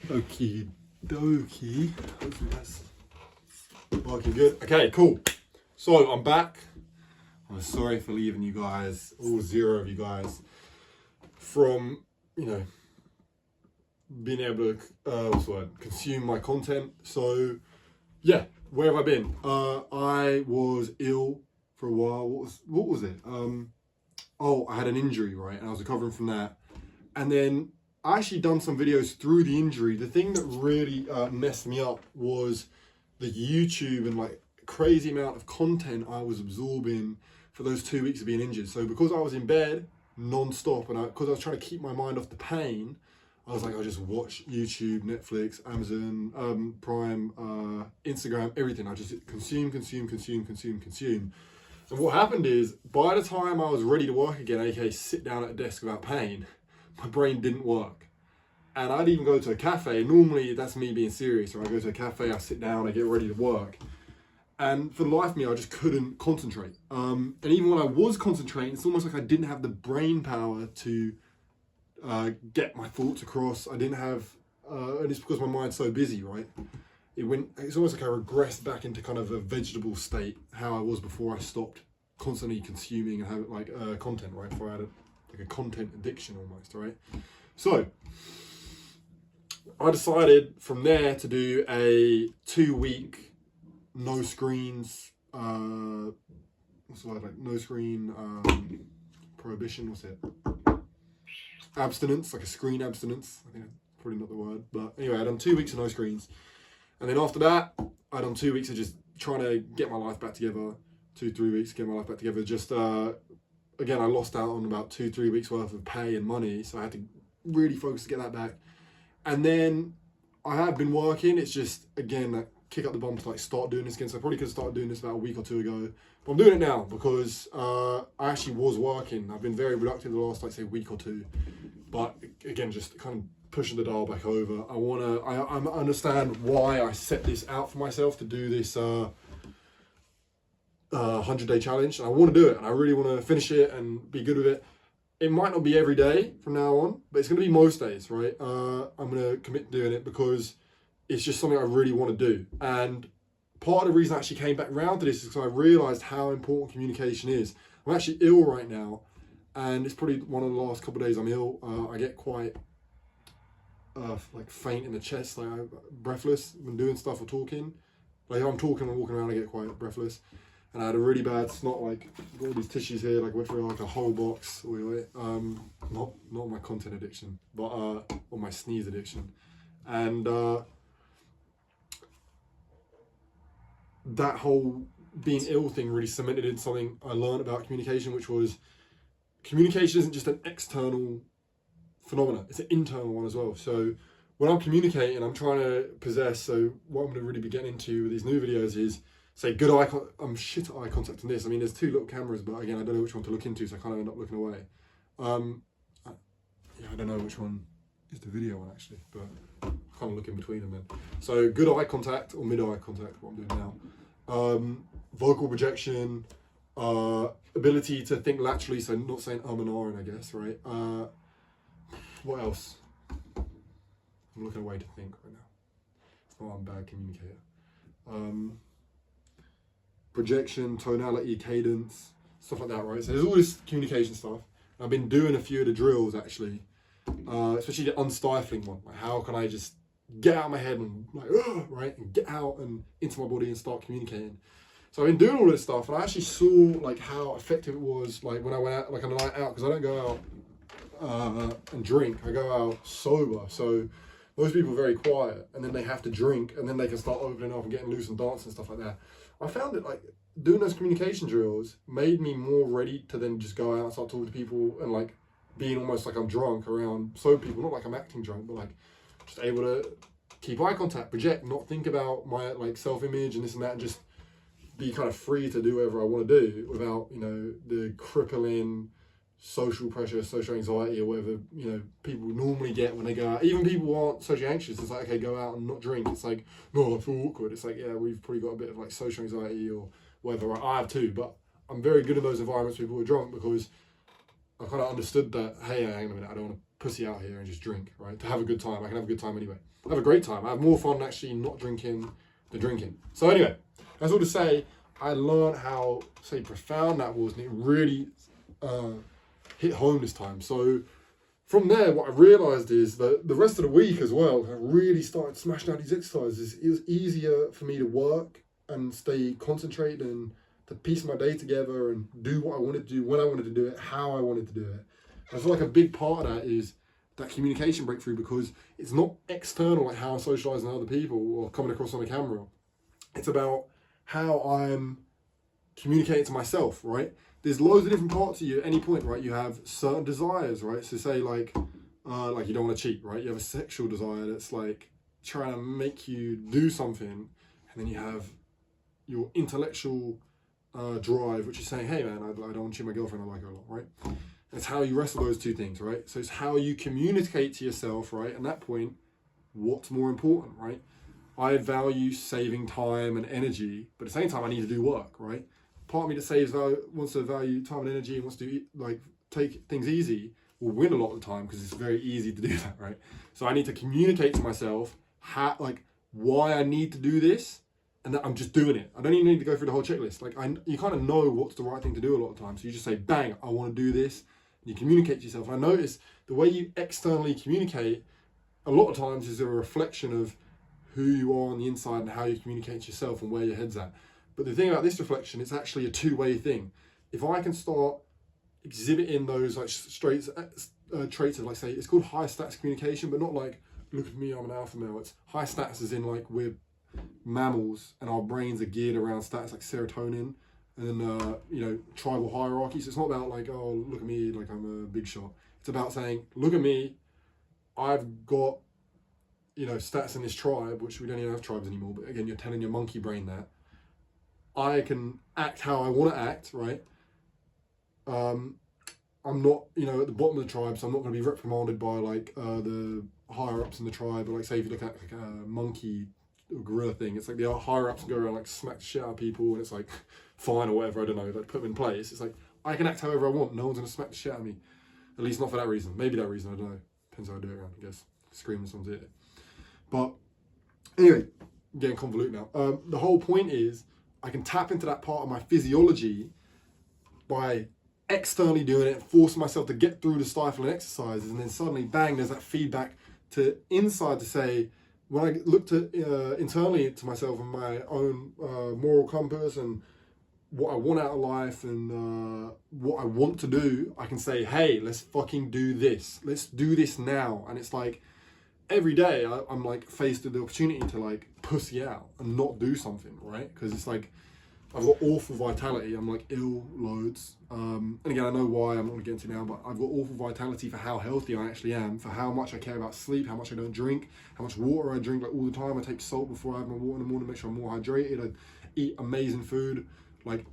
Okie dokie. Hopefully that's working good. Okay, cool. So I'm back. I'm sorry for leaving you guys, all zero of you guys, from, being able to consume my content. So yeah, where have I been? I was ill for a while. What was it? I had an injury, right? And I was recovering from that. And then I actually done some videos through the injury. The thing that really messed me up was the YouTube and like crazy amount of content I was absorbing for those 2 weeks of being injured. So because I was in bed non-stop and because I was trying to keep my mind off the pain, I was like, I just watch YouTube, Netflix, Amazon, Prime, Instagram, everything. I just consume. And what happened is, by the time I was ready to work again, aka sit down at a desk without pain, my brain didn't work. And I'd even go to a cafe. Normally, that's me being serious. Or I go to a cafe, I sit down, I get ready to work. And for the life of me, I just couldn't concentrate. And even when I was concentrating, it's almost like I didn't have the brain power to get my thoughts across. I didn't have, and it's because my mind's so busy, right? It's almost like I regressed back into kind of a vegetable state, how I was before I stopped constantly consuming and having content, right? Before I had a content addiction almost, right? So I decided from there to do a 2-week no screens, no screen prohibition, what's it? Abstinence, like a screen abstinence. I think that's probably not the word, but anyway, I done 2 weeks of no screens. And then after that, I done 2 weeks of just trying to get my life back together. 2-3 weeks to get my life back together. Just, again, I lost out on about 2-3 weeks worth of pay and money. So I had to really focus to get that back. And then I have been working. It's just, again, that kick up the bum to like start doing this again. So I probably could have started doing this about a week or two ago. But I'm doing it now because I actually was working. I've been very reluctant the last, week or two. But again, just kind of pushing the dial back over. I understand why I set this out for myself to do this 100-day challenge. And I want to do it, and I really want to finish it and be good with it. It might not be every day from now on, but it's going to be most days, right? I'm going to commit to doing it because it's just something I really want to do. And part of the reason I actually came back around to this is because I realized how important communication is. I'm actually ill right now, and it's probably one of the last couple of days I'm ill. I get quite faint in the chest, I'm breathless when doing stuff or talking. Like if I'm talking and walking around, I get quite breathless. And I had a really bad snot, got all these tissues here, went through a whole box. Not my content addiction, but or my sneeze addiction. And that whole being ill thing really cemented in something I learned about communication, which was communication isn't just an external phenomenon, it's an internal one as well. So when I'm communicating, I'm trying to possess, so what I'm going to really be getting into with these new videos is, say, good eye contact. I'm shit at eye contact in this. I mean, there's 2 little cameras, but again, I don't know which one to look into, so I kind of end up looking away. I don't know which one is the video one actually, but I kind of look in between them then. So good eye contact or mid-eye contact, what I'm doing now. Vocal projection, ability to think laterally, so not saying and ahhing, I guess, right? What else? I'm looking away to think right now. It's not I'm a bad communicator. Projection, tonality, cadence, stuff like that, right? So there's all this communication stuff. I've been doing a few of the drills actually, especially the unstifling one. Like how can I just get out of my head and right, and get out and into my body and start communicating. So I've been doing all this stuff, and I actually saw how effective it was when I went out on a night out, because I don't go out and drink. I go out sober. So most people are very quiet, and then they have to drink, and then they can start opening up and getting loose and dancing and stuff like that. I found that doing those communication drills made me more ready to then just go out and start talking to people and being almost like I'm drunk around sober people, not like I'm acting drunk, but just able to keep eye contact, project, not think about my self-image and this and that, and just be kind of free to do whatever I want to do without, the crippling social pressure, social anxiety, or whatever, people normally get when they go out. Even people who aren't socially anxious, it's okay, go out and not drink. It's no, I feel awkward. It's yeah, we've probably got a bit of social anxiety or whatever. I have too, but I'm very good in those environments with people who are drunk because I kind of understood that, hey, hang on a minute, I don't want to pussy out here and just drink, right? To have a good time. I can have a good time anyway. I have a great time. I have more fun actually not drinking than drinking. So anyway, that's all to say, I learned how, say, profound that was, and it really hit home this time. So from there, what I realised is that the rest of the week as well, I really started smashing out these exercises. It was easier for me to work and stay concentrated and to piece my day together and do what I wanted to do, when I wanted to do it, how I wanted to do it. I feel like a big part of that is that communication breakthrough, because it's not external, like how I'm socialising with other people or coming across on a camera. It's about how I'm communicating to myself, right? There's loads of different parts of you at any point, right? You have certain desires, right? So say like you don't want to cheat, right? You have a sexual desire that's like trying to make you do something, and then you have your intellectual drive, which is saying, hey man, I don't want to cheat my girlfriend, I like her a lot, right? It's how you wrestle those two things, right? So it's how you communicate to yourself, right? At that point, what's more important, right? I value saving time and energy, but at the same time, I need to do work, right? Part of me that wants to value time and energy and wants to take things easy will win a lot of the time because it's very easy to do that, right? So I need to communicate to myself why I need to do this, and that I'm just doing it. I don't even need to go through the whole checklist. You kind of know what's the right thing to do a lot of times. So you just say, bang, I want to do this. And you communicate to yourself. And I notice the way you externally communicate a lot of times is a reflection of who you are on the inside and how you communicate to yourself and where your head's at. But the thing about this reflection, it's actually a two-way thing. If I can start exhibiting those traits of, like, say, it's called high stats communication, but not like, look at me, I'm an alpha male. It's high stats as in like we're mammals and our brains are geared around stats like serotonin and then tribal hierarchies. It's not about like, oh, look at me, like I'm a big shot. It's about saying, look at me, I've got stats in this tribe, which we don't even have tribes anymore, but again, you're telling your monkey brain that I can act how I want to act, right? I'm not at the bottom of the tribe, so I'm not going to be reprimanded by like the higher ups in the tribe. Or like, say if you look at like a monkey or gorilla thing, it's like the higher ups go around like smack the shit out of people, and it's like fine or whatever, I don't know, like put them in place. It's like I can act however I want, no one's gonna smack the shit out of me. At least not for that reason. Maybe that reason, I don't know. Depends how I do it around, I guess. Screaming someone's ear. But anyway, getting convoluted now. The whole point is I can tap into that part of my physiology by externally doing it, forcing myself to get through the stifling exercises, and then suddenly bang, there's that feedback to inside to say, when I looked at internally to myself and my own moral compass and what I want out of life and what I want to do, I can say, hey, let's fucking do this. Let's do this now. And it's like every day I'm like faced with the opportunity to like pussy out and not do something, right? Because it's like I've got awful vitality. I'm like ill loads. And again, I know why, I'm not going to get into now, but I've got awful vitality for how healthy I actually am, for how much I care about sleep, how much I don't drink, how much water I drink like all the time. I take salt before I have my water in the morning, make sure I'm more hydrated. I eat amazing food. Like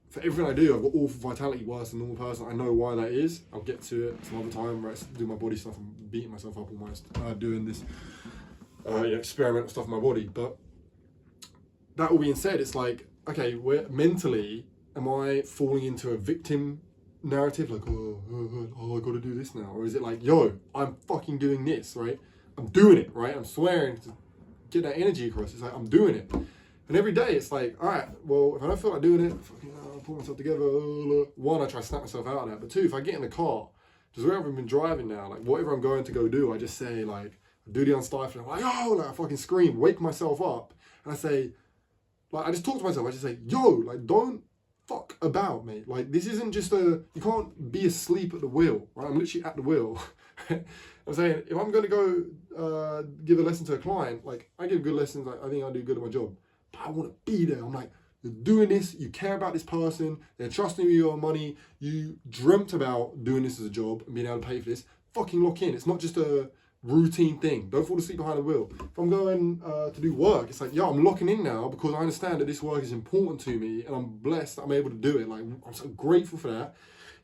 for everything I do, I've got awful vitality, worse than a normal person. I know why that is. I'll get to it some other time, right? Do my body stuff. I'm beating myself up almost doing this experimental stuff in my body. But that all being said, it's like, okay, where mentally am I falling into a victim narrative, like, oh, I gotta do this now? Or is it like, yo, I'm fucking doing this, right? I'm doing it, right? I'm swearing to get that energy across. It's like, I'm doing it. And every day it's like, all right, well, if I don't feel like doing it, I'll pull myself together. One, I try to snap myself out of that. But two, if I get in the car, just wherever I've been driving now, like whatever I'm going to go do, I just say like, do the unstifling. I'm like, oh, like I fucking scream, wake myself up. And I say, like, I just talk to myself. I just say, yo, like, don't fuck about, mate. Like, this isn't just you can't be asleep at the wheel, right? I'm literally at the wheel. I'm saying, if I'm going to go give a lesson to a client, like, I give good lessons. Like, I think I do good at my job. But I want to be there. I'm like, you're doing this. You care about this person. They're trusting you with your money. You dreamt about doing this as a job and being able to pay for this. Fucking lock in. It's not just a routine thing. Don't fall asleep behind the wheel. If I'm going to do work, it's like, yo, I'm locking in now because I understand that this work is important to me and I'm blessed that I'm able to do it. Like, I'm so grateful for that.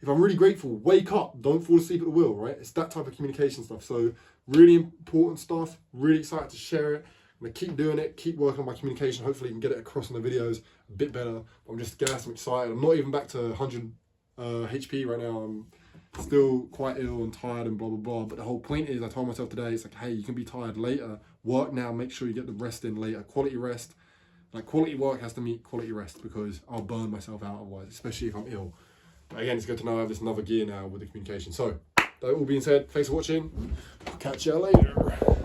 If I'm really grateful, wake up. Don't fall asleep at the wheel, right? It's that type of communication stuff. So really important stuff. Really excited to share it. I'm going to keep doing it, keep working on my communication. Hopefully you can get it across in the videos a bit better. I'm just gassed, I'm excited. I'm not even back to 100 HP right now. I'm still quite ill and tired and blah, blah, blah. But the whole point is, I told myself today, it's like, hey, you can be tired later. Work now, make sure you get the rest in later. Quality rest. Like, quality work has to meet quality rest because I'll burn myself out otherwise, especially if I'm ill. But again, it's good to know I have this another gear now with the communication. So, that all being said, thanks for watching. I'll catch you later.